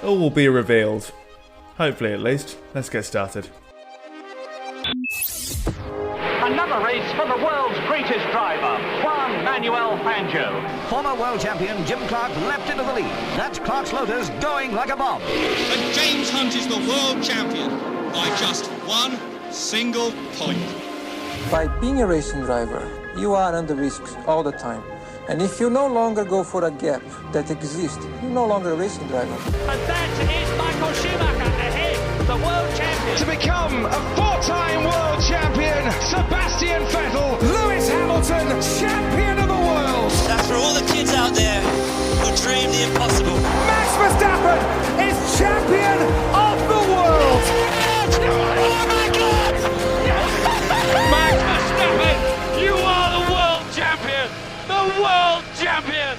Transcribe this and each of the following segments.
all will be revealed. Hopefully, at least. Let's get started. Another race for the world's greatest driver, Juan Manuel Fangio. Former world champion Jim Clark leapt into the lead. That's Clark's Lotus going like a bomb. And James Hunt is the world champion by just one single point. By being a racing driver, you are under risks all the time. And if you no longer go for a gap that exists, you're no longer a racing driver. And that is Michael Schumacher ahead, the world champion. To become a four-time world champion, Sebastian Vettel, Lewis Hamilton, champion of the world. That's for all the kids out there who dream the impossible. Max Verstappen is champion of the world. Oh my God! Max Verstappen, you are the world champion! The world champion!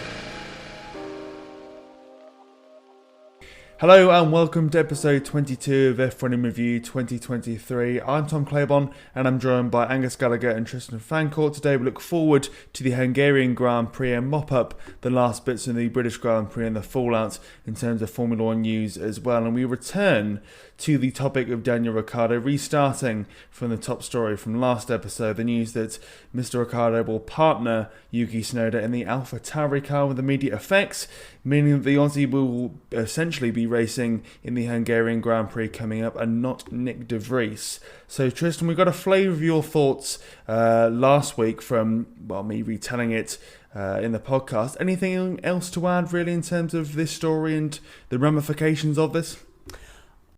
Hello and welcome to episode 22 of F1 in Review 2023. I'm Tom Clabon and I'm joined by Angus Gallager and Tristan Fancourt. Today we look forward to the Hungarian Grand Prix and mop up the last bits of the British Grand Prix and the fallout in terms of Formula 1 news as well. And we return to the topic of Daniel Ricciardo, restarting from the top story from last episode, the news that Mr. Ricciardo will partner Yuki Tsunoda in the AlphaTauri car with immediate effects, meaning that the Aussie will essentially be racing in the Hungarian Grand Prix coming up and not Nick de Vries. So Tristan, we got a flavour of your thoughts last week from, me retelling it in the podcast. Anything else to add really in terms of this story and the ramifications of this?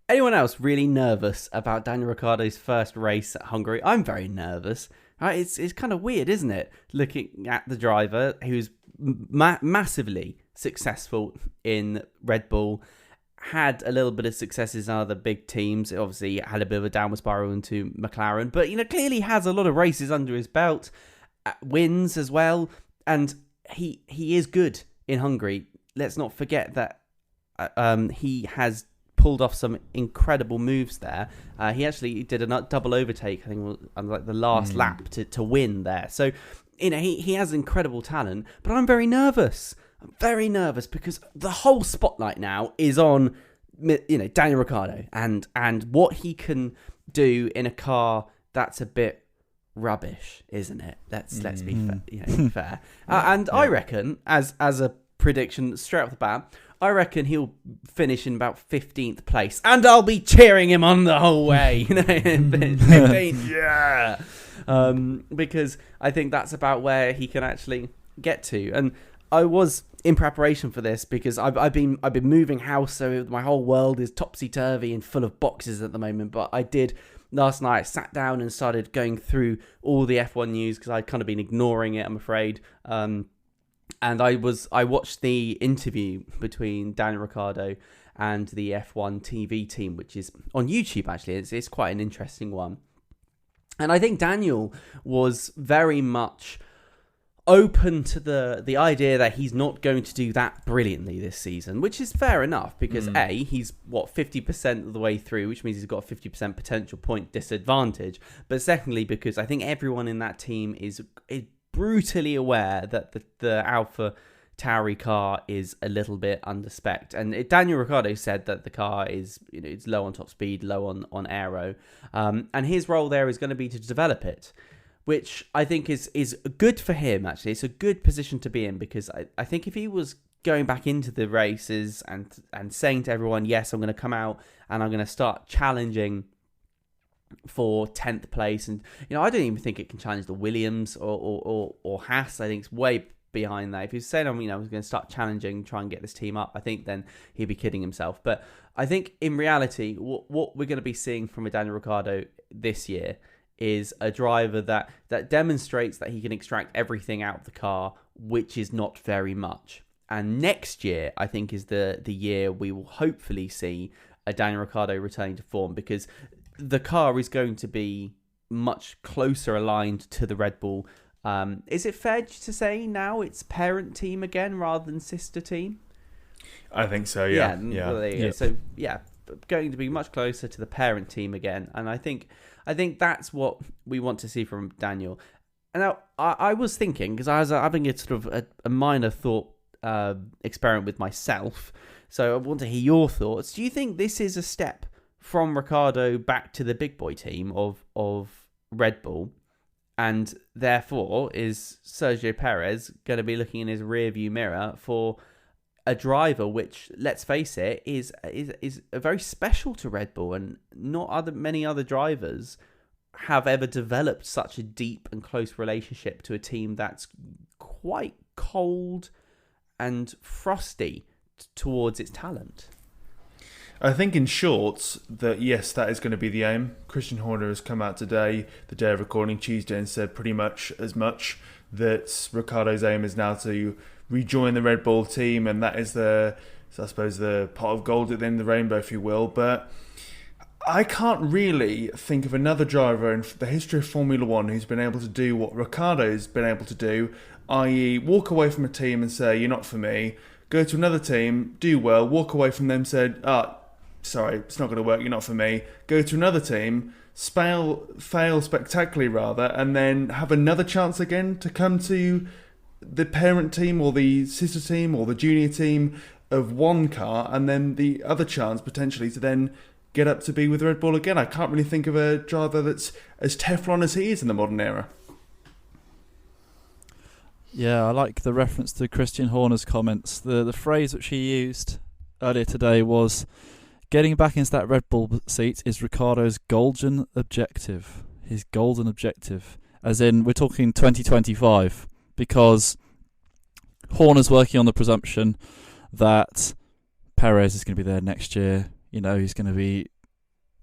Anyone else really nervous about Daniel Ricciardo's first race at Hungary? I'm very nervous. It's kind of weird, isn't it? Looking at the driver who's massively successful in Red Bull, had a little bit of successes in other big teams. Obviously, had a bit of a downward spiral into McLaren, but clearly has a lot of races under his belt, wins as well, and he is good in Hungary. Let's not forget that he has pulled off some incredible moves there. He actually did a double overtake, I think, on like the last lap to win there. So, he has incredible talent, but I'm very nervous. I'm very nervous because the whole spotlight now is on, Daniel Ricciardo and what he can do in a car that's a bit rubbish, isn't it? Let's be fair. And I reckon, as a prediction straight off the bat, I reckon he'll finish in about 15th place, and I'll be cheering him on the whole way. 15th, yeah. Because I think that's about where he can actually get to. And I was in preparation for this because I've been moving house, so my whole world is topsy turvy and full of boxes at the moment. But I did last night. Sat down and started going through all the F1 news because I'd kind of been ignoring it, I'm afraid. And I watched the interview between Daniel Ricciardo and the F1 TV team, which is on YouTube, actually. It's quite an interesting one. And I think Daniel was very much open to the idea that he's not going to do that brilliantly this season, which is fair enough because he's 50% of the way through, which means he's got a 50% potential point disadvantage. But secondly, because I think everyone in that team is brutally aware that the AlphaTauri car is a little bit under-spec'd. And Daniel Ricciardo said that the car is, it's low on top speed, low on aero. And his role there is going to be to develop it, which I think is good for him, actually. It's a good position to be in because I think if he was going back into the races and saying to everyone, yes, I'm going to come out and I'm going to start challenging for 10th place, and I don't even think it can challenge the Williams or Haas. I think it's way behind that. If he's saying, I was going to start challenging, try and get this team up, I think then he'd be kidding himself. But I think in reality, what we're going to be seeing from a Daniel Ricciardo this year is a driver that demonstrates that he can extract everything out of the car, which is not very much. And next year, I think, is the year we will hopefully see a Daniel Ricciardo returning to form, because the car is going to be much closer aligned to the Red Bull. Is it fair to say now it's parent team again rather than sister team? I think so, yeah. So, going to be much closer to the parent team again. And I think that's what we want to see from Daniel. And now, I was thinking, because I was having a sort of a minor thought experiment with myself. So I want to hear your thoughts. Do you think this is a step from Ricciardo back to the big boy team of Red Bull? And therefore, is Sergio Perez going to be looking in his rearview mirror for a driver which, let's face it, is very special to Red Bull, and not many other drivers have ever developed such a deep and close relationship to a team that's quite cold and frosty towards its talent? I think in short that yes, that is going to be the aim. Christian Horner has come out today, the day of recording, Tuesday, and said pretty much as much, that Ricciardo's aim is now to rejoin the Red Bull team, and that is I suppose the pot of gold at the end of the rainbow, if you will. But I can't really think of another driver in the history of Formula One who's been able to do what Ricciardo's been able to do, i.e. walk away from a team and say, you're not for me, go to another team, do well, walk away from them, said, sorry, it's not going to work, you're not for me, go to another team, fail spectacularly rather, and then have another chance again to come to the parent team or the sister team or the junior team of one car, and then the other chance potentially to then get up to be with Red Bull again. I can't really think of a driver that's as Teflon as he is in the modern era. Yeah, I like the reference to Christian Horner's comments. The phrase which he used earlier today was, getting back into that Red Bull seat is Ricciardo's golden objective. His golden objective. As in, we're talking 2025, because Horner's working on the presumption that Perez is going to be there next year. You know, he's going to be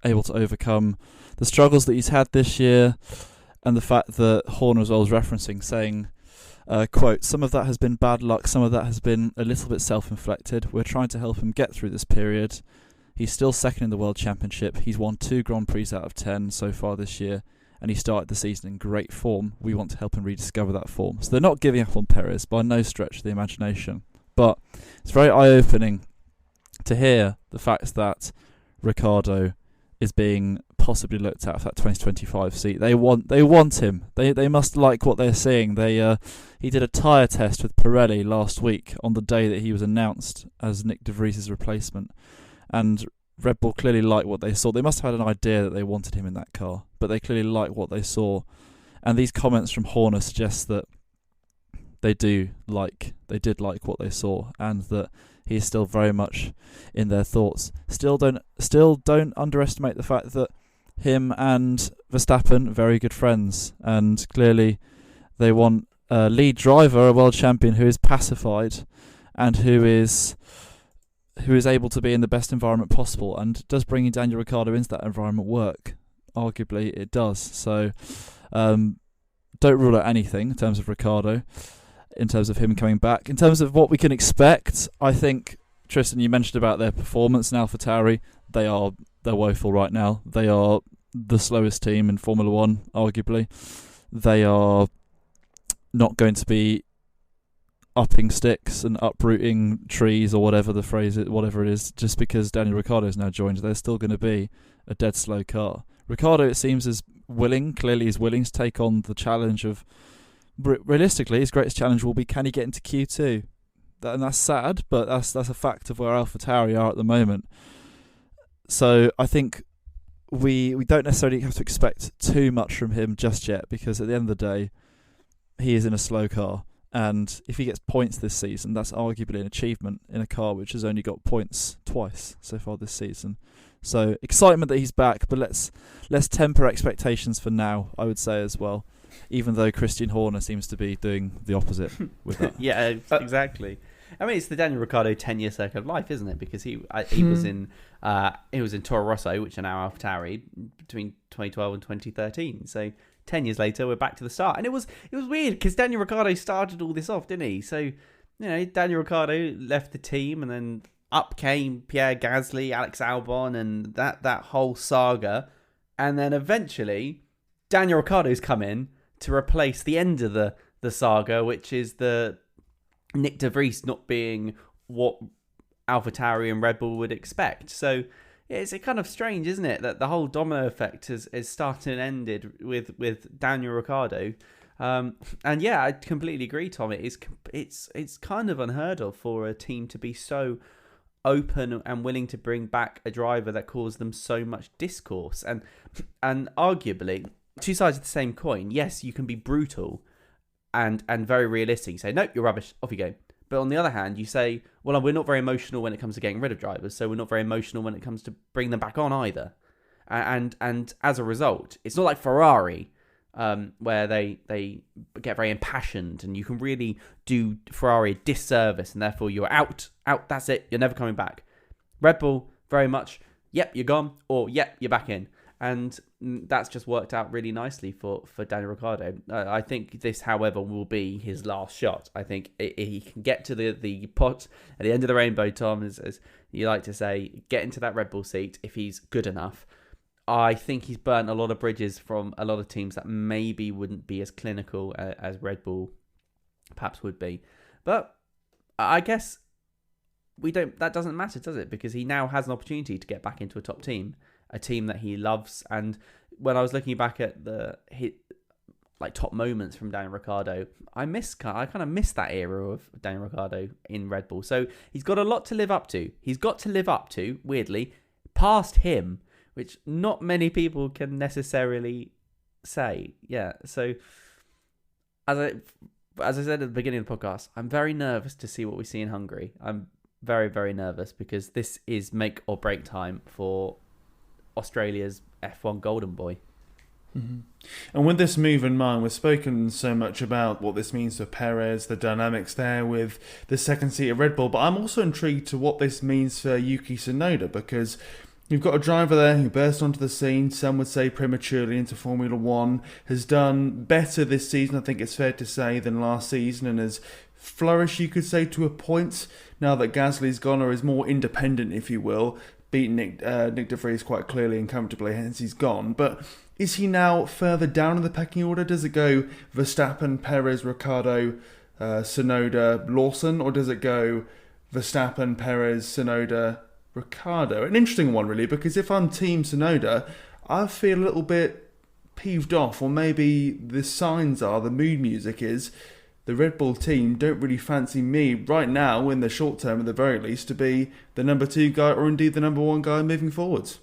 able to overcome the struggles that he's had this year, and the fact that Horner as well was referencing, saying, quote, some of that has been bad luck, some of that has been a little bit self-inflicted. We're trying to help him get through this period. He's still second in the World Championship. He's won 2 Grand Prix out of 10 so far this year, and he started the season in great form. We want to help him rediscover that form. So they're not giving up on Perez by no stretch of the imagination. But it's very eye-opening to hear the fact that Ricciardo is being possibly looked at for that 2025 seat. They want him. They must like what they're seeing. He did a tyre test with Pirelli last week on the day that he was announced as Nick De Vries's replacement, and Red Bull clearly liked what they saw. They must have had an idea that they wanted him in that car, but they clearly liked what they saw. And these comments from Horner suggest that they did like what they saw, and that he is still very much in their thoughts. Still don't underestimate the fact that him and Verstappen, very good friends, and clearly they want a lead driver, a world champion who is pacified and who is able to be in the best environment possible. And does bringing Daniel Ricciardo into that environment work? Arguably it does. So don't rule out anything in terms of Ricciardo, in terms of him coming back. In terms of what we can expect, I think, Tristan, you mentioned about their performance in AlphaTauri. They're woeful right now. They are the slowest team in Formula One, arguably. They are not going to be upping sticks and uprooting trees or whatever the phrase is, whatever it is, just because Daniel Ricciardo is now joined. They're still going to be a dead slow car. Ricciardo, it seems, is clearly is willing to take on the challenge of, realistically, his greatest challenge will be, can he get into Q2? And that's sad, but that's a fact of where AlphaTauri are at the moment. So I think we don't necessarily have to expect too much from him just yet, because at the end of the day, he is in a slow car. And if he gets points this season, that's arguably an achievement in a car which has only got points twice so far this season. So excitement that he's back, but let's temper expectations for now, I would say as well, even though Christian Horner seems to be doing the opposite with that. Yeah, exactly. I mean, it's the Daniel Ricciardo 10-year circle of life, isn't it? Because he was in Toro Rosso, which are now AlphaTauri, between 2012 and 2013. So 10 years later, we're back to the start. And it was weird because Daniel Ricciardo started all this off, didn't he? So, Daniel Ricciardo left the team, and then up came Pierre Gasly, Alex Albon, and that whole saga. And then eventually, Daniel Ricciardo's come in to replace the end of the saga, which is the Nick De Vries not being what AlphaTauri and Red Bull would expect. So it's kind of strange, isn't it, that the whole domino effect has started and ended with Daniel Ricciardo. And yeah, I completely agree, Tom. It's kind of unheard of for a team to be so open and willing to bring back a driver that caused them so much discourse. And arguably, two sides of the same coin. Yes, you can be brutal and very realistic. You say, nope, you're rubbish, off you go. But on the other hand, you say, well, we're not very emotional when it comes to getting rid of drivers, so we're not very emotional when it comes to bringing them back on either. And as a result, it's not like Ferrari, where they get very impassioned and you can really do Ferrari a disservice and therefore you're out, that's it, you're never coming back. Red Bull, very much, yep, you're gone, or yep, you're back in. And that's just worked out really nicely for Daniel Ricciardo. I think this, however, will be his last shot. I think he can get to the pot at the end of the rainbow, Tom, as you like to say, get into that Red Bull seat if he's good enough. I think he's burnt a lot of bridges from a lot of teams that maybe wouldn't be as clinical as Red Bull perhaps would be. But I guess that doesn't matter, does it? Because he now has an opportunity to get back into a top team, a team that he loves. And when I was looking back at the top moments from Daniel Ricciardo, I kind of miss that era of Daniel Ricciardo in Red Bull. So he's got a lot to live up to. He's got to live up to, weirdly, past him, which not many people can necessarily say. Yeah, so as I said at the beginning of the podcast, I'm very nervous to see what we see in Hungary. I'm very, very nervous because this is make or break time for Australia's F1 golden boy. Mm-hmm. And with this move in mind, we've spoken so much about what this means for Perez, the dynamics there with the second seat of Red Bull, but I'm also intrigued to what this means for Yuki Tsunoda, because you've got a driver there who burst onto the scene, some would say prematurely, into Formula One, has done better this season, I think it's fair to say, than last season, and has flourished, you could say, to a point now that Gasly's gone, or is more independent, if you will, beaten Nick de Vries quite clearly and comfortably, hence he's gone. But is he now further down in the pecking order? Does it go Verstappen, Perez, Ricciardo, Tsunoda, Lawson, or does it go Verstappen, Perez, Tsunoda, Ricciardo? An interesting one, really, because if I'm Team Tsunoda, I feel a little bit peeved off, or maybe the signs are, the mood music is, the Red Bull team don't really fancy me right now, in the short term at the very least, to be the number 2 guy or indeed the number 1 guy moving forwards.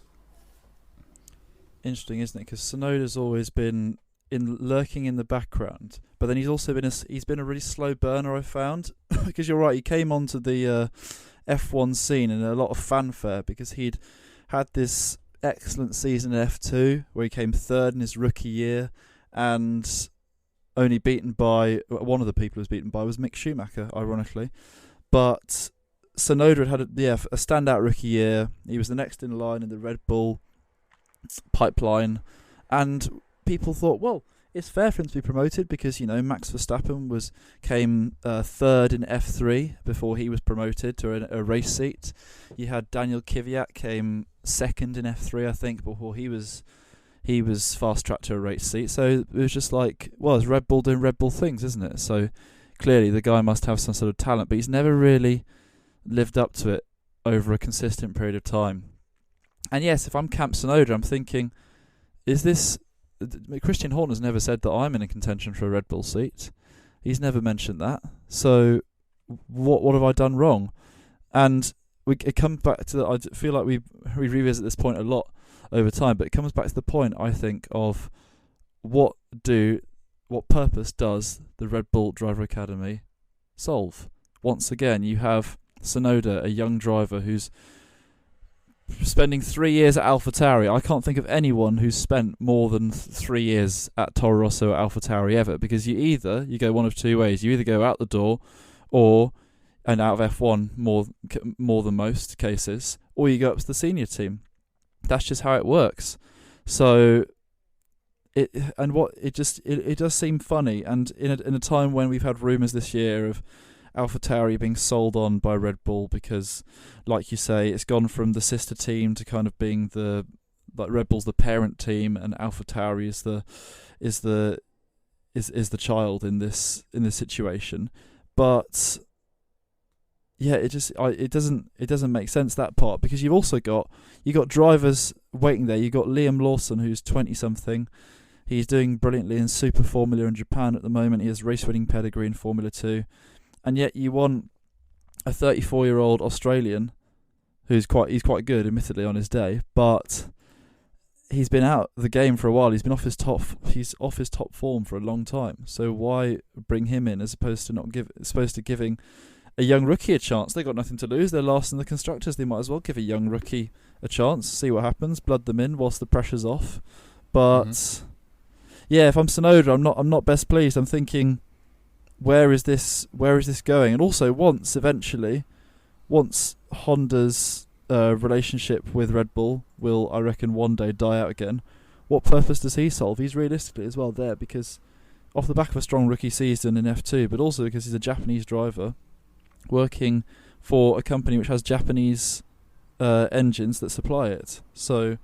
Interesting, isn't it? Because Tsunoda's always been lurking in the background, but then he's also been a really slow burner, I found. Because you're right, he came onto the F1 scene in a lot of fanfare because he'd had this excellent season in F2 where he came third in his rookie year, and only beaten by one of the people he was beaten by was Mick Schumacher, ironically. But Tsunoda had a standout rookie year. He was the next in line in the Red Bull pipeline, and people thought, well, it's fair for him to be promoted because, you know, Max Verstappen came third in F3 before he was promoted to a race seat. You had Daniel Kvyat came second in F3, I think, before he was fast-tracked to a race seat. So it was just like, well, it's Red Bull doing Red Bull things, isn't it? So clearly the guy must have some sort of talent, but he's never really lived up to it over a consistent period of time. And yes, if I'm Camp Tsunoda, I'm thinking, is this... Christian Horner's never said that I'm in a contention for a Red Bull seat. He's never mentioned that. So what have I done wrong? And it comes back to... I feel like we revisit this point a lot over time, but it comes back to the point, I think, of what purpose does the Red Bull Driver Academy solve? Once again, you have Tsunoda, a young driver who's spending 3 years at AlphaTauri. I can't think of anyone who's spent more than 3 years at Toro Rosso at AlphaTauri ever, because you go one of two ways. You either go out the door, and out of F1 more than most cases, or you go up to the senior team. That's just how it works. So it does seem funny, and in a time when we've had rumours this year of AlphaTauri being sold on by Red Bull because, like you say, it's gone from the sister team to kind of being Red Bull's the parent team, and AlphaTauri is the child in this situation. But yeah, it doesn't make sense, that part, because you've also got drivers waiting there. You've got Liam Lawson, who's 20-something. He's doing brilliantly in Super Formula in Japan at the moment. He has race-winning pedigree in Formula 2. And yet you want a 34-year-old Australian he's quite good, admittedly, on his day, but he's been out of the game for a while. He's been off his top form for a long time. So why bring him in as opposed to giving a young rookie a chance? They got nothing to lose. They're last in the constructors. They might as well give a young rookie a chance, see what happens, blood them in whilst the pressure's off. But yeah, if I'm Tsunoda, I'm not best pleased. I'm thinking, where is this going? And also, once Honda's relationship with Red Bull will, I reckon, one day die out again, what purpose does he solve? He's realistically as well there because off the back of a strong rookie season in F2, but also because he's a Japanese driver working for a company which has Japanese engines that supply it. So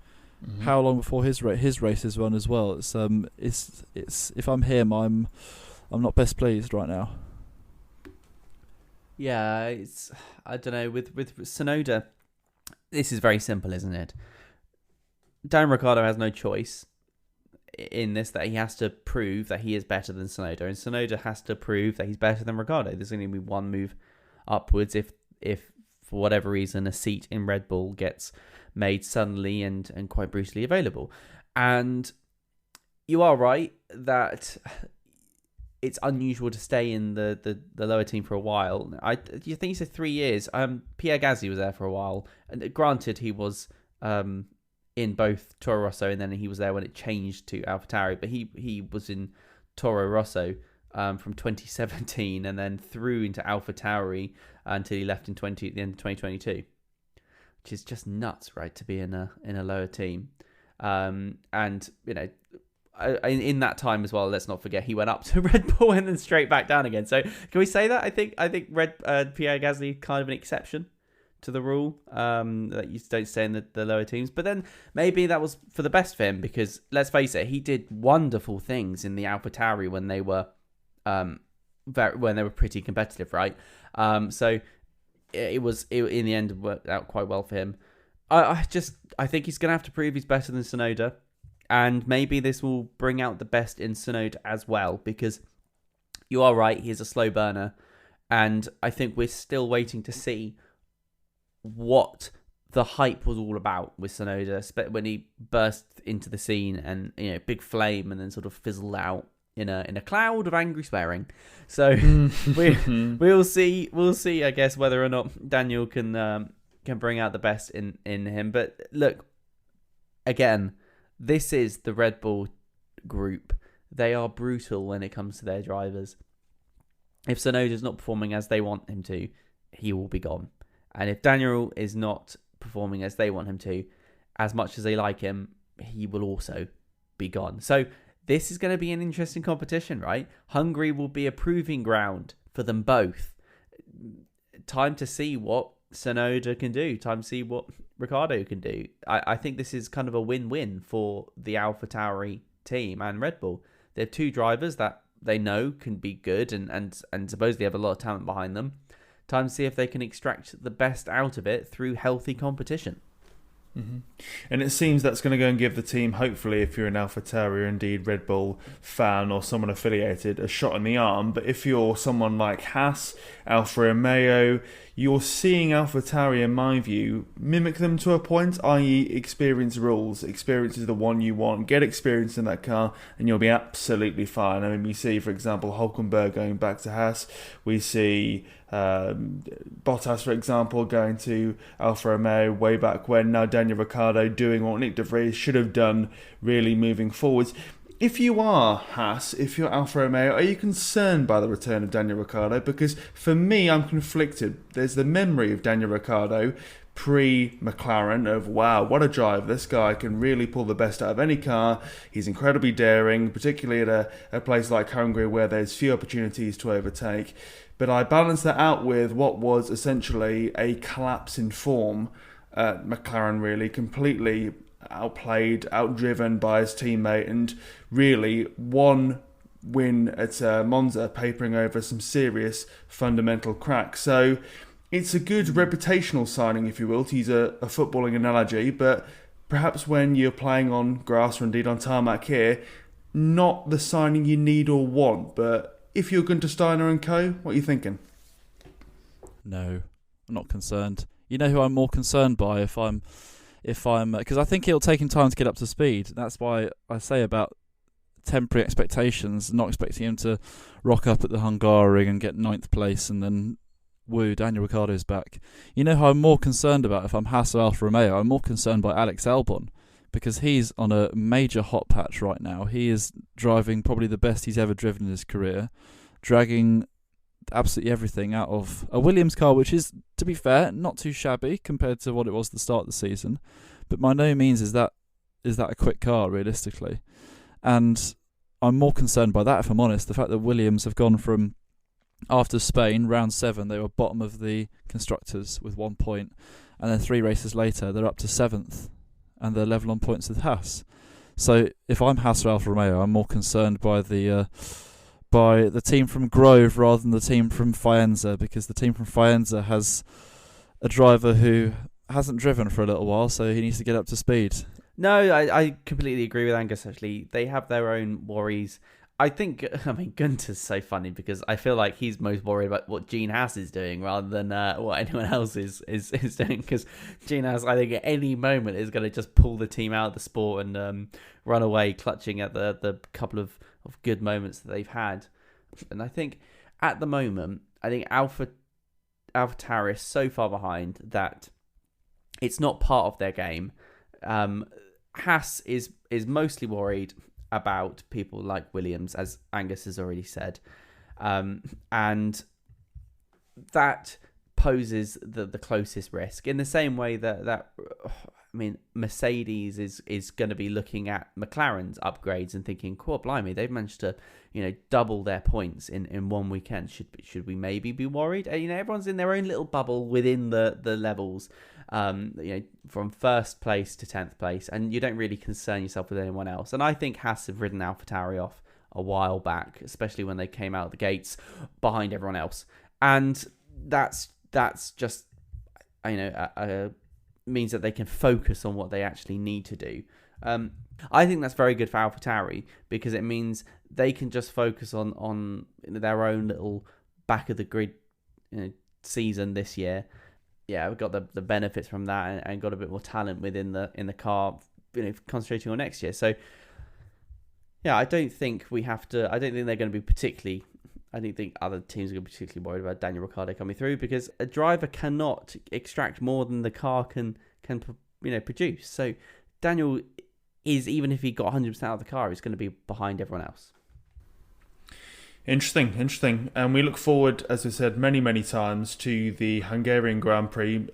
how long before his race is run as well? It's if I'm him, I'm not best pleased right now. Yeah, I don't know, with Tsunoda, this is very simple, isn't it? Daniel Ricciardo has no choice in this, that he has to prove that he is better than Tsunoda, and Tsunoda has to prove that he's better than Ricciardo. There's going to be one move upwards if for whatever reason a seat in Red Bull gets made suddenly and quite brutally available. And you are right that it's unusual to stay in the lower team for a while. You think he said 3 years? Pierre Gasly was there for a while, and granted he was in both Toro Rosso, and then he was there when it changed to AlphaTauri. But he was in Toro Rosso from 2017, and then through into AlphaTauri until he left at the end of 2022, which is just nuts, right? To be in a lower team, and you know. In that time as well, let's not forget he went up to Red Bull and then straight back down again. So can we say that? I think Pierre Gasly kind of an exception to the rule that you don't stay in the lower teams. But then maybe that was for the best for him, because let's face it, he did wonderful things in the AlphaTauri when they were pretty competitive, right? So it in the end worked out quite well for him. I think he's gonna have to prove he's better than Tsunoda. And maybe this will bring out the best in Tsunoda as well, because you are right, he's a slow burner. And I think we're still waiting to see what the hype was all about with Tsunoda, when he burst into the scene and, you know, big flame and then sort of fizzled out in a cloud of angry swearing. So we'll see, I guess, whether or not Daniel can bring out the best in him. But look, again, this is the Red Bull group. They are brutal when it comes to their drivers. If Tsunoda's not performing as they want him to, he will be gone. And if Daniel is not performing as they want him to, as much as they like him, he will also be gone. So this is going to be an interesting competition, right? Hungary will be a proving ground for them both. Time to see what Tsunoda can do. Time to see what Ricciardo can do. I think this is kind of a win-win for the AlphaTauri team and Red Bull. They're two drivers that they know can be good and supposedly have a lot of talent behind them. Time to see if they can extract the best out of it through healthy competition. Mm-hmm. And it seems that's going to go and give the team, hopefully, if you're an AlphaTauri or indeed Red Bull fan or someone affiliated, a shot in the arm. But if you're someone like Haas, Alfa Romeo, you're seeing AlphaTauri, in my view, mimic them to a point, i.e. experience rules. Experience is the one you want. Get experience in that car and you'll be absolutely fine. I mean, we see, for example, Hülkenberg going back to Haas. We see Bottas, for example, going to Alfa Romeo way back when. Now Daniel Ricciardo doing what Nick de Vries should have done, really moving forwards. If you are Haas, if you're Alfa Romeo, are you concerned by the return of Daniel Ricciardo? Because for me, I'm conflicted. There's the memory of Daniel Ricciardo pre-McLaren of, wow, what a drive. This guy can really pull the best out of any car. He's incredibly daring, particularly at a place like Hungary where there's few opportunities to overtake. But I balance that out with what was essentially a collapse in form at McLaren, really, completely outplayed, outdriven by his teammate, and really one win at Monza papering over some serious fundamental cracks. So it's a good reputational signing, if you will, to use a footballing analogy, but perhaps when you're playing on grass or indeed on tarmac here, not the signing you need or want. But if you're Gunter Steiner and co, what are you thinking? No, I'm not concerned. You know who I'm more concerned by if I'm because I think it'll take him time to get up to speed. That's why I say about temporary expectations, not expecting him to rock up at the Hungary and get 9th place and then woo, Daniel Ricciardo's back. You know who I'm more concerned about if I'm Haas or Alfa Romeo? I'm more concerned by Alex Albon, because he's on a major hot patch right now. He is driving probably the best he's ever driven in his career, dragging absolutely everything out of a Williams car, which is, to be fair, not too shabby compared to what it was at the start of the season, but by no means is that a quick car realistically. And I'm more concerned by that, if I'm honest. The fact that Williams have gone from, after Spain, round 7, they were bottom of the constructors with 1 point, and then 3 races later they're up to 7th and they're level on points with Haas. So if I'm Haas or Alfa Romeo, I'm more concerned by the team from Grove rather than the team from Faenza, because the team from Faenza has a driver who hasn't driven for a little while, so he needs to get up to speed. No, I completely agree with Angus, actually. They have their own worries. I mean, Gunter's so funny because I feel like he's most worried about what Gene Haas is doing rather than what anyone else is doing, because Gene Haas, I think, at any moment is going to just pull the team out of the sport and run away, clutching at the couple of good moments that they've had. And I think at the moment, AlphaTauri is so far behind that it's not part of their game. Haas is mostly worried about people like Williams, as Angus has already said, and that poses the closest risk. In the same way that Mercedes is going to be looking at McLaren's upgrades and thinking, "Cool, blimey, they've managed to double their points in one weekend. Should we maybe be worried?" Everyone's in their own little bubble within the levels. From 1st place to 10th place, and you don't really concern yourself with anyone else. And I think Haas have ridden AlphaTauri off a while back, especially when they came out of the gates behind everyone else, and that's just means that they can focus on what they actually need to do. I think that's very good for AlphaTauri, because it means they can just focus on their own little back of the grid season this year. Yeah, we've got the benefits from that, and got a bit more talent within the car, concentrating on next year. So, yeah, I don't think they're going to be particularly. I don't think other teams are going to be particularly worried about Daniel Ricciardo coming through, because a driver cannot extract more than the car can produce. So Daniel is, even if he got 100% out of the car, he's going to be behind everyone else. Interesting. And we look forward, as we said many, many times, to the Hungarian Grand Prix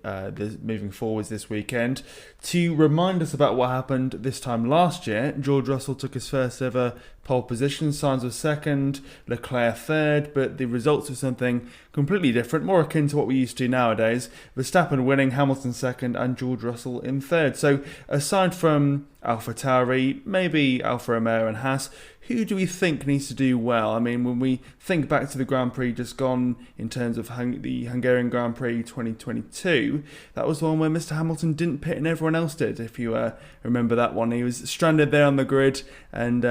moving forwards this weekend. To remind us about what happened this time last year, George Russell took his first ever pole position, Sainz was 2nd, Leclerc 3rd, but the results were something completely different, more akin to what we used to nowadays. Verstappen winning, Hamilton 2nd, and George Russell in 3rd. So aside from AlphaTauri, maybe Alfa Romeo and Haas, who do we think needs to do well? I mean, when we think back to the Grand Prix just gone in terms of the Hungarian Grand Prix 2022, that was the one where Mr. Hamilton didn't pit and everyone else did, if you remember that one. He was stranded there on the grid and,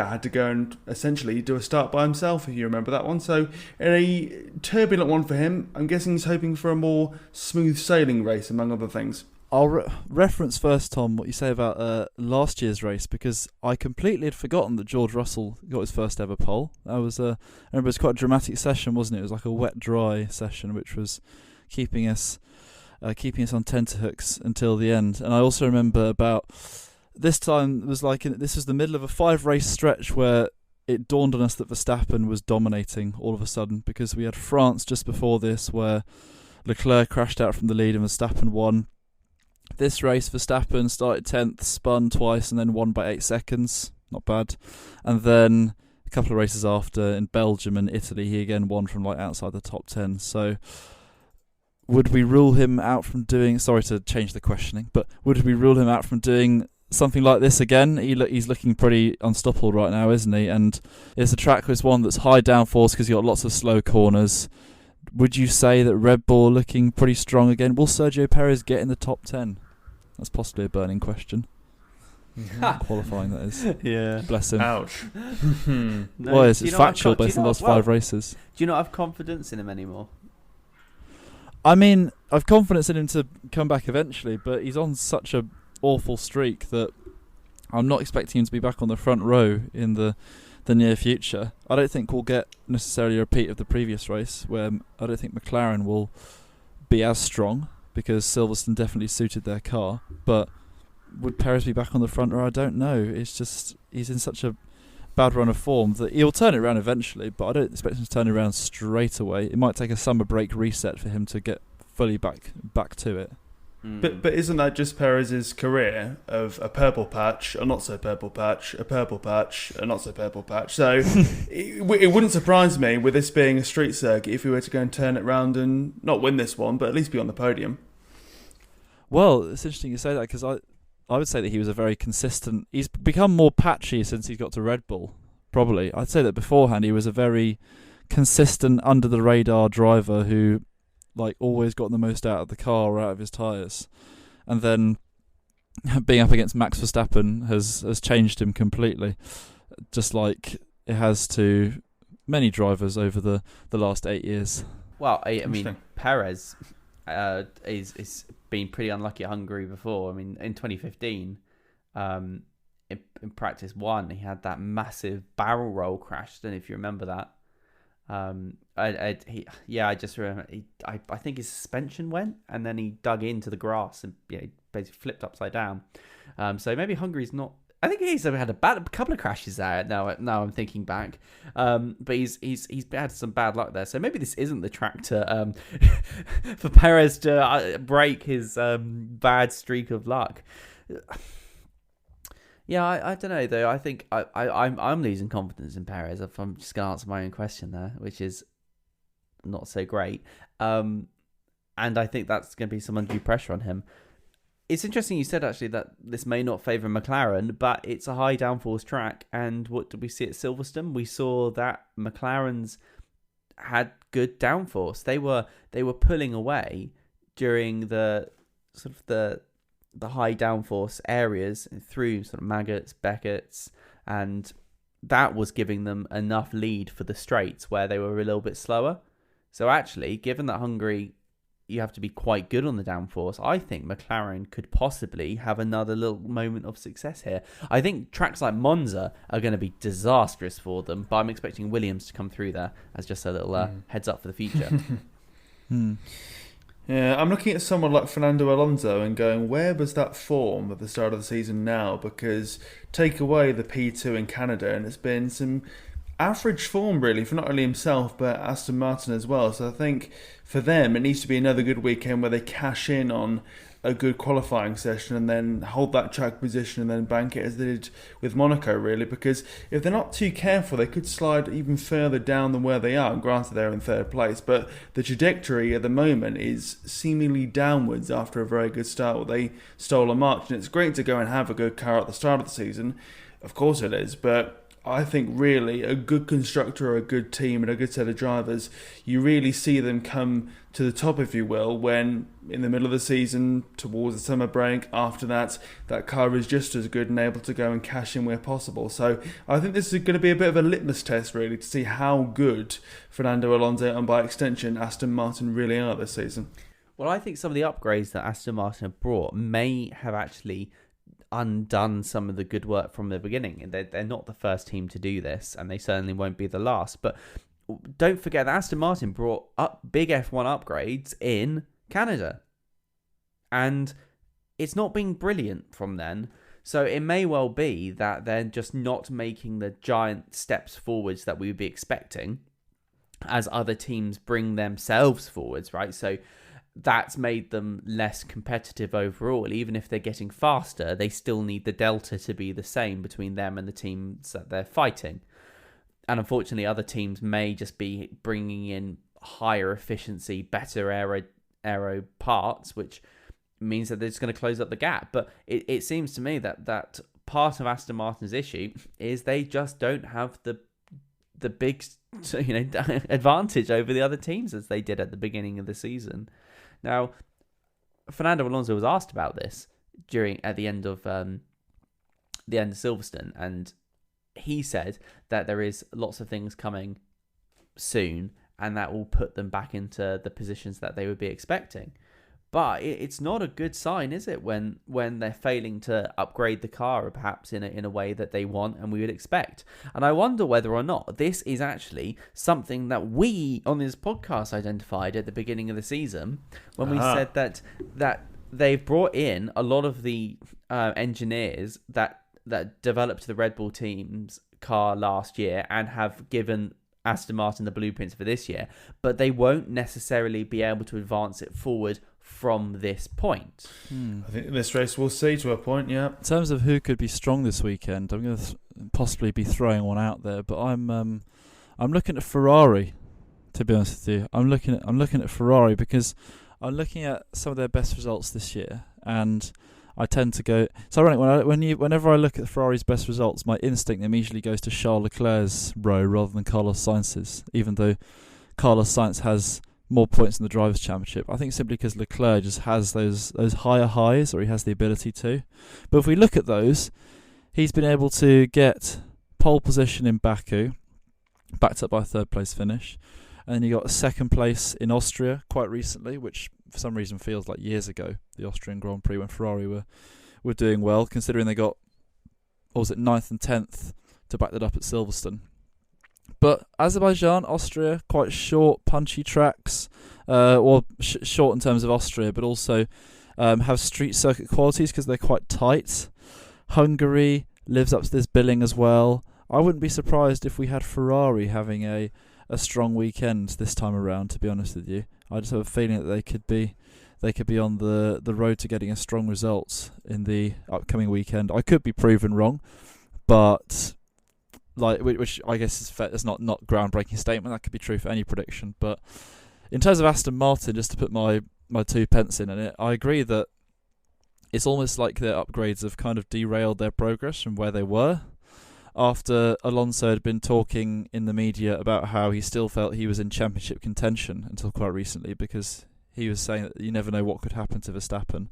had to go and essentially do a start by himself, if you remember that one. So, in a turbulent one for him, I'm guessing he's hoping for a more smooth sailing race, among other things. I'll reference first, Tom, what you say about last year's race, because I completely had forgotten that George Russell got his first ever pole. I remember it was quite a dramatic session, wasn't it? It was like a wet-dry session, which was keeping us on tenterhooks until the end. And I also remember about this time, it was this was the middle of a 5-race stretch where it dawned on us that Verstappen was dominating all of a sudden, because we had France just before this where Leclerc crashed out from the lead and Verstappen won. This race, Verstappen started 10th, spun twice, and then won by 8 seconds. Not bad. And then a couple of races after, in Belgium and Italy, he again won from outside the top 10. So would we rule him out from doing... Sorry to change the questioning, but would we rule him out from doing something like this again? He's looking pretty unstoppable right now, isn't he? And it's a track that's one that's high downforce because you've got lots of slow corners. Would you say that Red Bull are looking pretty strong again? Will Sergio Perez get in the top 10? That's possibly a burning question. Qualifying, that is. Yeah. Bless him. Ouch. Well, it's factual based on the last 5 races. Do you not have confidence in him anymore? I mean, I've confidence in him to come back eventually, but he's on such a awful streak that I'm not expecting him to be back on the front row in the near future. I don't think we'll get necessarily a repeat of the previous race, where I don't think McLaren will be as strong, because Silverstone definitely suited their car. But would Perez be back on the front row? I don't know. It's just, he's in such a bad run of form that he'll turn it around eventually, but I don't expect him to turn it around straight away. It might take a summer break reset for him to get fully back to it. But isn't that just Perez's career of a purple patch, a not so purple patch, a purple patch, a not so purple patch? So it wouldn't surprise me, with this being a street circuit, if we were to go and turn it round and not win this one, but at least be on the podium. Well, it's interesting you say that, because I would say that he was a very consistent... He's become more patchy since he got to Red Bull, probably. I'd say that beforehand he was a very consistent, under-the-radar driver who always got the most out of the car or out of his tyres. And then being up against Max Verstappen has changed him completely, just like it has to many drivers over the last 8 years. Well, I mean, Perez is been pretty unlucky at Hungary before. I mean, in 2015, in practice one, he had that massive barrel roll crash. I don't know if you remember that. I just remember. I think his suspension went, and then he dug into the grass and he basically flipped upside down. So maybe Hungary's not. I think he's had a couple of crashes there. Now I'm thinking back, but he's had some bad luck there. So maybe this isn't the track to for Perez to break his bad streak of luck. Yeah, I don't know though. I think I'm losing confidence in Perez. If I'm just going to answer my own question there, which is not so great. And I think that's going to be some undue pressure on him. It's interesting you said actually that this may not favour McLaren, but it's a high downforce track. And what did we see at Silverstone? We saw that McLaren's had good downforce. They were pulling away during the sort of the high downforce areas through sort of Maggots, Beckett's, and that was giving them enough lead for the straights where they were a little bit slower. So actually, given that Hungary, you have to be quite good on the downforce, I think McLaren could possibly have another little moment of success here. I think tracks like Monza are going to be disastrous for them, but I'm expecting Williams to come through there as just a little heads up for the future. Yeah, I'm looking at someone like Fernando Alonso and going, where was that form at the start of the season now? Because take away the P2 in Canada, and it's been some average form really for not only himself but Aston Martin as well. So I think for them it needs to be another good weekend where they cash in on a good qualifying session and then hold that track position and then bank it as they did with Monaco really, because if they're not too careful they could slide even further down than where they are. And granted they're in third place, but the trajectory at the moment is seemingly downwards after a very good start where they stole a march. And it's great to go and have a good car at the start of the season, of course it is, but I think really a good constructor or a good team and a good set of drivers, you really see them come to the top, if you will, when in the middle of the season, towards the summer break, after that car is just as good and able to go and cash in where possible. So I think this is going to be a bit of a litmus test really to see how good Fernando Alonso and by extension Aston Martin really are this season. Well, I think some of the upgrades that Aston Martin have brought may have actually undone some of the good work from the beginning. They're not the first team to do this, and they certainly won't be the last. But don't forget that Aston Martin brought up big F1 upgrades in Canada, and it's not been brilliant from then. So it may well be that they're just not making the giant steps forwards that we would be expecting as other teams bring themselves forwards, right? So that's made them less competitive overall. Even if they're getting faster, they still need the delta to be the same between them and the teams that they're fighting. And unfortunately, other teams may just be bringing in higher efficiency, better aero parts, which means that they're just going to close up the gap. But it seems to me that part of Aston Martin's issue is they just don't have the big advantage over the other teams as they did at the beginning of the season. Now, Fernando Alonso was asked about this at the end of Silverstone, and he said that there is lots of things coming soon, and that will put them back into the positions that they would be expecting. But it's not a good sign, is it, when they're failing to upgrade the car, perhaps in a way that they want and we would expect. And I wonder whether or not this is actually something that we on this podcast identified at the beginning of the season when we said that they've brought in a lot of the engineers that developed the Red Bull team's car last year and have given Aston Martin the blueprints for this year, but they won't necessarily be able to advance it forward from this point. I think in this race we'll see to a point, yeah. In terms of who could be strong this weekend, I'm going to possibly be throwing one out there, but I'm looking at Ferrari. To be honest with you, I'm looking at Ferrari because I'm looking at some of their best results this year, and I tend to go. It's ironic whenever I look at Ferrari's best results, my instinct immediately goes to Charles Leclerc's row rather than Carlos Sainz's, even though Carlos Sainz has more points in the Drivers' Championship. I think simply because Leclerc just has those higher highs, or he has the ability to. But if we look at those, he's been able to get pole position in Baku, backed up by a third place finish, and then you got a second place in Austria quite recently, which for some reason feels like years ago, the Austrian Grand Prix when Ferrari were doing well, considering they got, 9th and 10th to back that up at Silverstone. But Azerbaijan, Austria, quite short, punchy tracks. Short in terms of Austria, but also have street circuit qualities because they're quite tight. Hungary lives up to this billing as well. I wouldn't be surprised if we had Ferrari having a strong weekend this time around, to be honest with you. I just have a feeling that they could be on the road to getting a strong result in the upcoming weekend. I could be proven wrong, but which I guess is fair, it's not groundbreaking statement. That could be true for any prediction. But in terms of Aston Martin, just to put my 2 pence in it, I agree that it's almost like their upgrades have kind of derailed their progress from where they were. After Alonso had been talking in the media about how he still felt he was in championship contention until quite recently, because he was saying that you never know what could happen to Verstappen.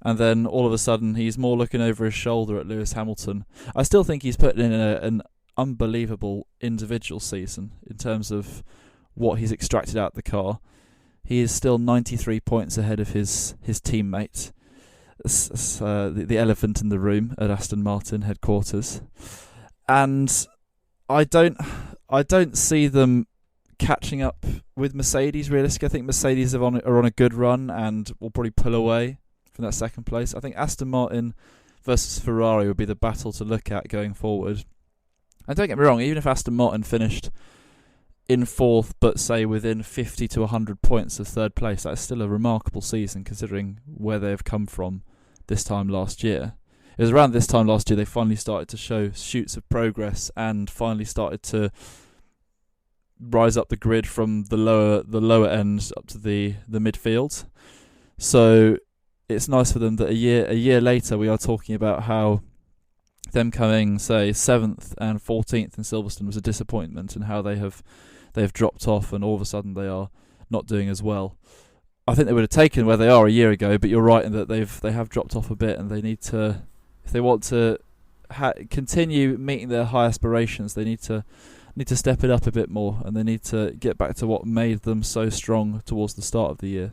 And then all of a sudden he's more looking over his shoulder at Lewis Hamilton. I still think he's put in an unbelievable individual season in terms of what he's extracted out of the car. He is still 93 points ahead of his teammate, the elephant in the room at Aston Martin headquarters. And I don't see them catching up with Mercedes realistically. I think Mercedes are on a good run and will probably pull away from that second place. I think Aston Martin versus Ferrari would be the battle to look at going forward. And don't get me wrong, even if Aston Martin finished in fourth, but say within 50 to 100 points of third place, that's still a remarkable season considering where they have come from this time last year. It was around this time last year they finally started to show shoots of progress and finally started to rise up the grid from the lower end up to the midfield. So it's nice for them that a year later we are talking about how them coming, say, 7th and 14th in Silverstone was a disappointment, and how they have dropped off, and all of a sudden they are not doing as well. I think they would have taken where they are a year ago, but you're right in that they have dropped off a bit, and they need to, if they want to continue meeting their high aspirations, they need to step it up a bit more, and they need to get back to what made them so strong towards the start of the year.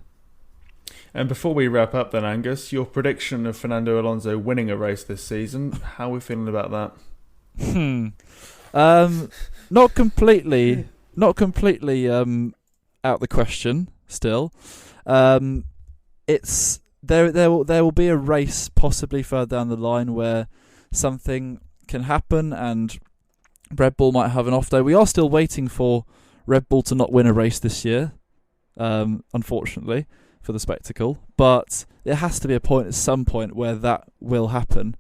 And before we wrap up then, Angus, your prediction of Fernando Alonso winning a race this season, how are we feeling about that? Not completely out the question still. It's there will be a race possibly further down the line where something can happen and Red Bull might have an off day. We are still waiting for Red Bull to not win a race this year, unfortunately, for the spectacle. But there has to be a point at some point where that will happen.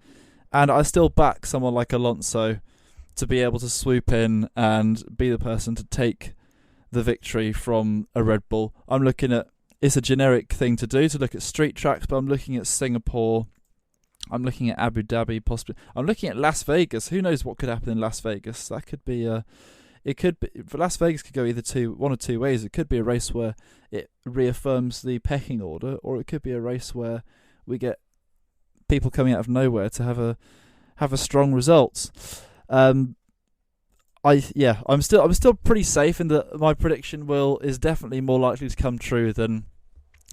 And I still back someone like Alonso to be able to swoop in and be the person to take the victory from a Red Bull. I'm looking at, it's a generic thing to do, to look at street tracks, but I'm looking at Singapore, I'm looking at Abu Dhabi, possibly. I'm looking at Las Vegas. Who knows what could happen in Las Vegas? That could be Las Vegas could go either one or two ways. It could be a race where it reaffirms the pecking order, or it could be a race where we get people coming out of nowhere to have a strong result. I'm still pretty safe in that my prediction is definitely more likely to come true than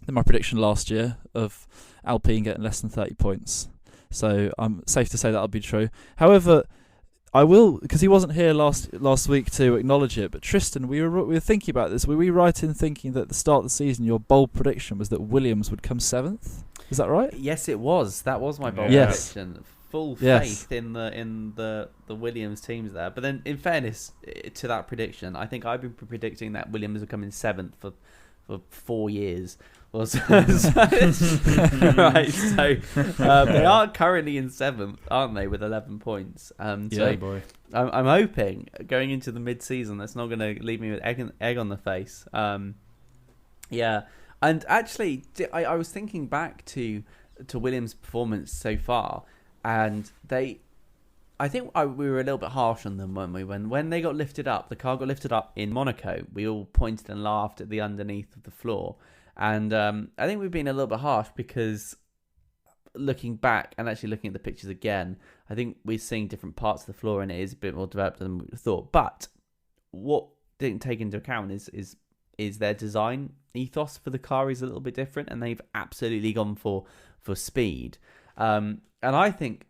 my prediction last year of Alpine getting less than 30 points. So I'm safe to say that'll be true. However, I will, because he wasn't here last week to acknowledge it. But Tristan, we were thinking about this. Were we right in thinking that at the start of the season your bold prediction was that Williams would come 7th? Is that right? Yes, it was. That was my bold prediction. Full faith in the Williams teams there. But then, in fairness to that prediction, I think I've been predicting that Williams would come in 7th for 4 years. Right, so they are currently in 7th, aren't they, with 11 points? Boy. I'm hoping going into the mid-season that's not going to leave me with egg on the face. Yeah, and actually, I was thinking back to Williams' performance so far, and I think we were a little bit harsh on them, weren't we? When they got lifted up, the car got lifted up in Monaco, we all pointed and laughed at the underneath of the floor. And I think we've been a little bit harsh because looking back and actually looking at the pictures again, I think we're seeing different parts of the floor and it is a bit more developed than we thought. But what didn't take into account is their design ethos for the car is a little bit different, and they've absolutely gone for speed. And I think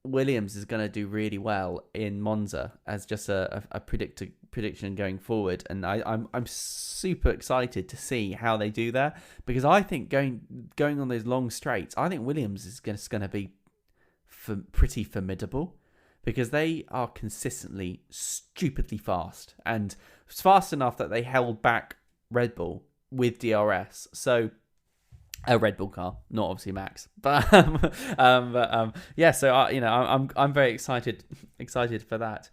Williams is going to do really well in Monza as just a prediction going forward, and I'm super excited to see how they do there, because I think going on those long straights, I think Williams is going to be pretty formidable, because they are consistently stupidly fast, and it's fast enough that they held back Red Bull with DRS. So a Red Bull car, not obviously Max, but yeah. So I'm very excited for that.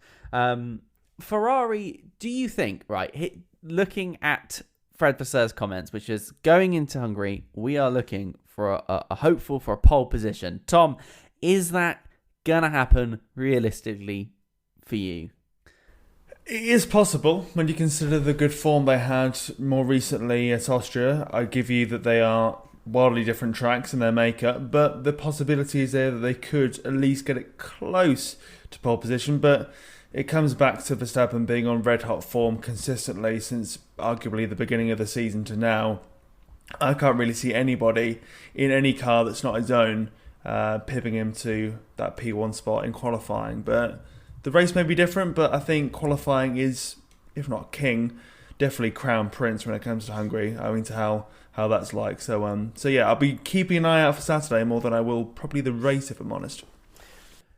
Ferrari, do you think, right? Looking at Fred Vasseur's comments, which is going into Hungary, we are looking for a hopeful for a pole position. Tom, is that gonna happen realistically for you? It is possible when you consider the good form they had more recently at Austria. I give you that they are wildly different tracks in their makeup, but the possibility is there that they could at least get it close to pole position. But it comes back to Verstappen being on red hot form consistently since arguably the beginning of the season to now. I can't really see anybody in any car that's not his own pipping him to that P1 spot in qualifying. But the race may be different, but I think qualifying is, if not king, definitely crown prince when it comes to Hungary, owing to how that's like. So yeah, I'll be keeping an eye out for Saturday more than I will probably the race, if I'm honest.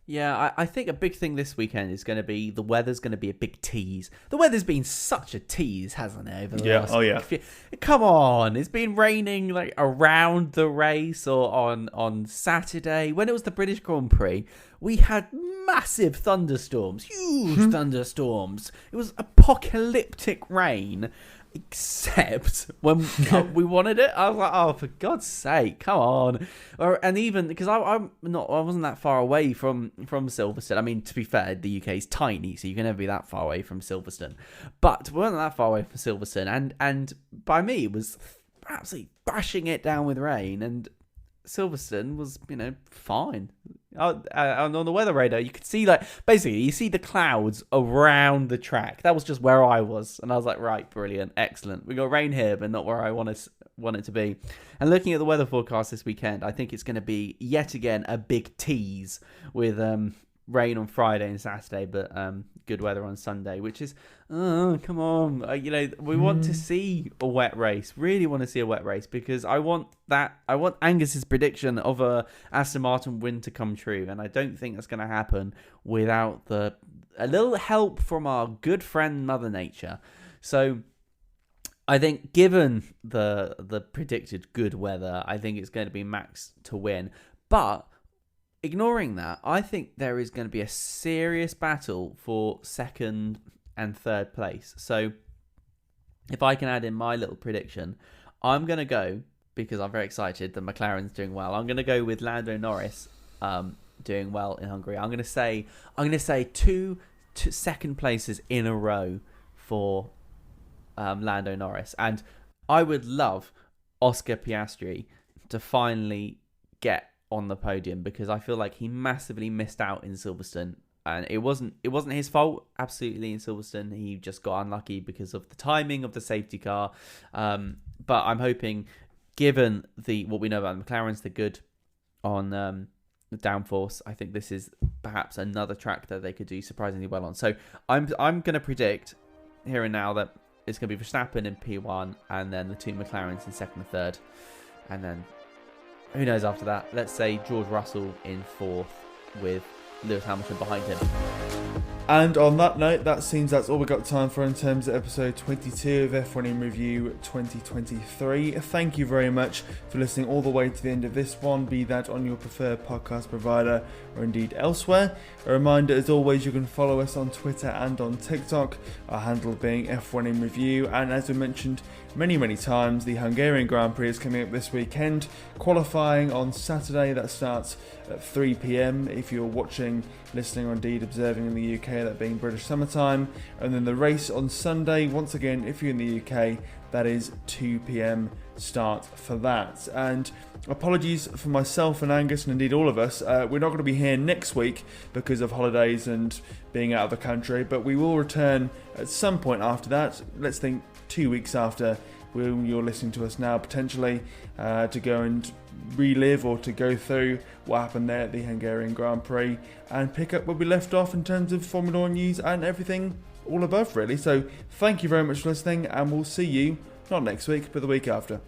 Yeah, I think a big thing this weekend is going to be the weather's going to be a big tease. The weather's been such a tease, hasn't it? Over the last come on, it's been raining like around the race or on Saturday. When it was the British Grand Prix, we had massive thunderstorms, huge thunderstorms. It was apocalyptic rain. Except when we wanted it, I was like, "Oh, for God's sake, come on!" And even because I wasn't that far away from Silverstone. I mean, to be fair, the UK is tiny, so you can never be that far away from Silverstone. But we weren't that far away from Silverstone, and by me, it was absolutely bashing it down with rain, and Silverstone was, fine. On the weather radar, you could see you see the clouds around the track. That was just where I was, and I was like, right, brilliant, excellent. We got rain here, but not where I want it to be. And looking at the weather forecast this weekend, I think it's going to be yet again a big tease with rain on Friday and Saturday, but good weather on Sunday, which is, come on. We want to see a wet race. Really want to see a wet race, because I want Angus's prediction of a Aston Martin win to come true, and I don't think that's going to happen without a little help from our good friend Mother Nature. So I think, given the predicted good weather, I think it's going to be Max to win. But ignoring that, I think there is going to be a serious battle for second and third place. So if I can add in my little prediction, I'm going to go, because I'm very excited that McLaren's doing well, I'm going to go with Lando Norris doing well in Hungary. I'm going to say two second places in a row for Lando Norris. And I would love Oscar Piastri to finally get on the podium, because I feel like he massively missed out in Silverstone And it wasn't his fault, absolutely, in Silverstone. He just got unlucky because of the timing of the safety car. But I'm hoping, given what we know about the McLarens, they're good on the downforce. I think this is perhaps another track that they could do surprisingly well on. So I'm going to predict here and now that it's going to be Verstappen in P1 and then the two McLarens in second and third. And then who knows after that? Let's say George Russell in fourth with Lewis Hamilton behind him. And on that note, that seems that's all we've got time for in terms of episode 22 of F1 in Review 2023. Thank you very much for listening all the way to the end of this one, be that on your preferred podcast provider or indeed elsewhere. A reminder, as always, you can follow us on Twitter and on TikTok, our handle being F1 in Review. And as we mentioned many times, the Hungarian Grand Prix is coming up this weekend. Qualifying on Saturday, that starts at 3 p.m. if you're watching, listening or indeed observing in the UK, that being British summertime. And then the race on Sunday, once again, if you're in the UK, that is 2 p.m. start for that. And apologies for myself and Angus and indeed all of us. We're not going to be here next week because of holidays and being out of the country, but we will return at some point after that. Let's think 2 weeks after when you're listening to us now, potentially, to go and relive or to go through what happened there at the Hungarian Grand Prix and pick up where we left off in terms of Formula 1 news and everything all above, really. So thank you very much for listening, and we'll see you not next week but the week after.